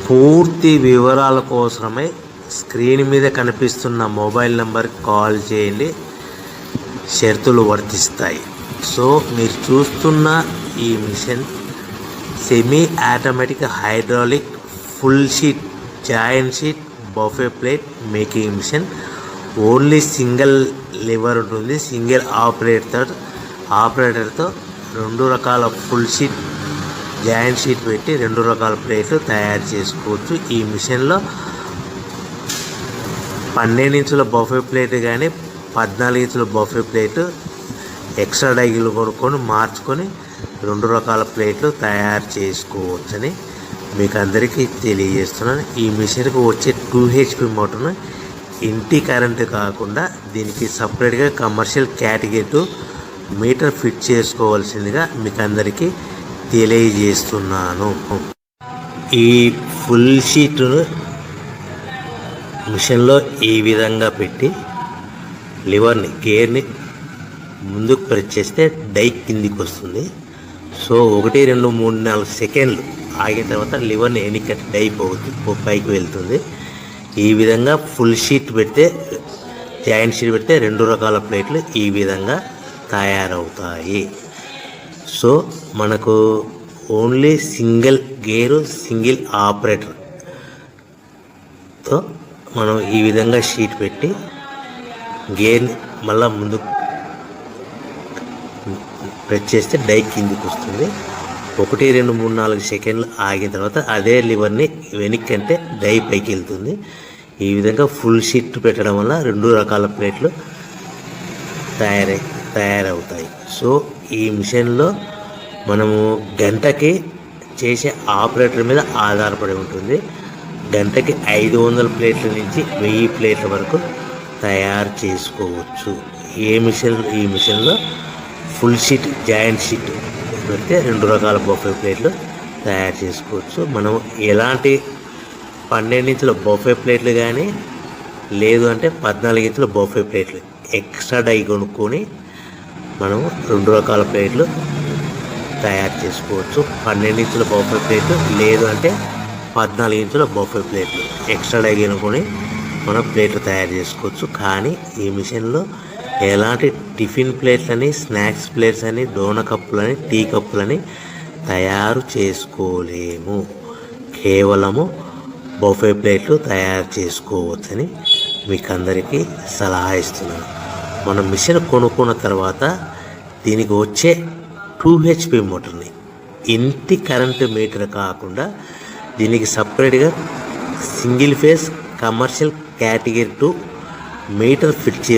పూర్తి వివరాల కోసమై స్క్రీన్ మీద కనిపిస్తున్న మొబైల్ నెంబర్కి కాల్ చేయండి, షరతులు వర్తిస్తాయి. సో మీరు చూస్తున్న ఈ machine semi automatic hydraulic full sheet joint sheet buffet plate making machine. Only single lever ఉంటుంది. సింగిల్ ఆపరేటర్తో 2 రకాల ఫుల్ షీట్ జాయింట్ షీట్ పెట్టి 2 రకాల ప్లేట్లు తయారు చేసుకోవచ్చు. ఈ మిషన్లో 12 ఇంచుల బఫే ప్లేట్ కానీ 14 ఇంచుల బఫే ప్లేట్ ఎక్స్ట్రా డైలు కొనుక్కొని మార్చుకొని 2 రకాల ప్లేట్లు తయారు చేసుకోవచ్చని మీకు అందరికీ తెలియజేస్తున్నాను. ఈ మిషన్కి వచ్చే 2 HP మోటార్ను ఇంటి కరెంటు కాకుండా దీనికి సపరేట్గా కమర్షియల్ కేటగిరీ మీటర్ ఫిట్ చేసుకోవాల్సిందిగా మీకు అందరికీ తెలియజేస్తున్నాను. ఈ ఫుల్ షీట్ను మిషన్లో ఈ విధంగా పెట్టి గేర్ని ముందుకు ప్రెస్ చేస్తే డై కిందికి వస్తుంది. సో 1 2 3 4 సెకండ్లు ఆగిన తర్వాత లివర్ని ఎన్నికట్టి డై పైకి వెళ్తుంది. ఈ విధంగా ఫుల్ షీట్ పెడితే జాయింట్ షీట్ పెడితే 2 రకాల ప్లేట్లు ఈ విధంగా తయారవుతాయి. సో మనకు ఓన్లీ సింగిల్ గేరు సింగిల్ ఆపరేటర్తో మనం ఈ విధంగా షీట్ పెట్టి గేర్ని మళ్ళీ ముందుకు ప్రెస్ చేస్తే డై కిందికి వస్తుంది. 1 2 3 4 సెకండ్లు ఆగిన తర్వాత అదే లివర్ని వెనక్కి అంటే డై పైకి వెళ్తుంది. ఈ విధంగా ఫుల్ షీట్ పెట్టడం వల్ల 2 రకాల ప్లేట్లు తయారవుతాయి. సో ఈ మిషన్లో మనము గంటకి చేసే ఆపరేటర్ మీద ఆధారపడి ఉంటుంది. గంటకి 500 ప్లేట్ల నుంచి 1000 ప్లేట్ల వరకు తయారు చేసుకోవచ్చు. ఈ మిషన్లో ఫుల్ షీట్ జాయింట్ షీట్ పెడితే 2 రకాల బఫే ప్లేట్లు తయారు చేసుకోవచ్చు. మనం ఎలాంటి 12 ఇంచుల బఫే ప్లేట్లు కానీ లేదు అంటే 14 ఇంచుల బఫే ప్లేట్లు ఎక్స్ట్రా డై కొనుక్కొని మనం 2 రకాల ప్లేట్లు తయారు చేసుకోవచ్చు. 12 ఇంచుల బఫే ప్లేట్లు లేదు అంటే 14 ఇంచుల బఫే ప్లేట్లు ఎక్స్ట్రా డై కొనుక్కొని మనం ప్లేట్లు తయారు చేసుకోవచ్చు. కానీ ఈ మిషన్లో ఎలాంటి టిఫిన్ ప్లేట్లని, స్నాక్స్ ప్లేట్స్ అని, డోనా కప్పులని, టీ కప్పులని తయారు చేసుకోలేము. కేవలము బఫే ప్లేట్లు తయారు చేసుకోవచ్చని మీకు అందరికీ సలహా ఇస్తున్నాను. మనం మిషన్ కొనుక్కున్న తర్వాత దీనికి వచ్చే 2 HP మోటార్ని ఇంటి కరెంటు మీటర్ కాకుండా దీనికి సపరేట్గా single phase commercial category 2 metre fit చేసి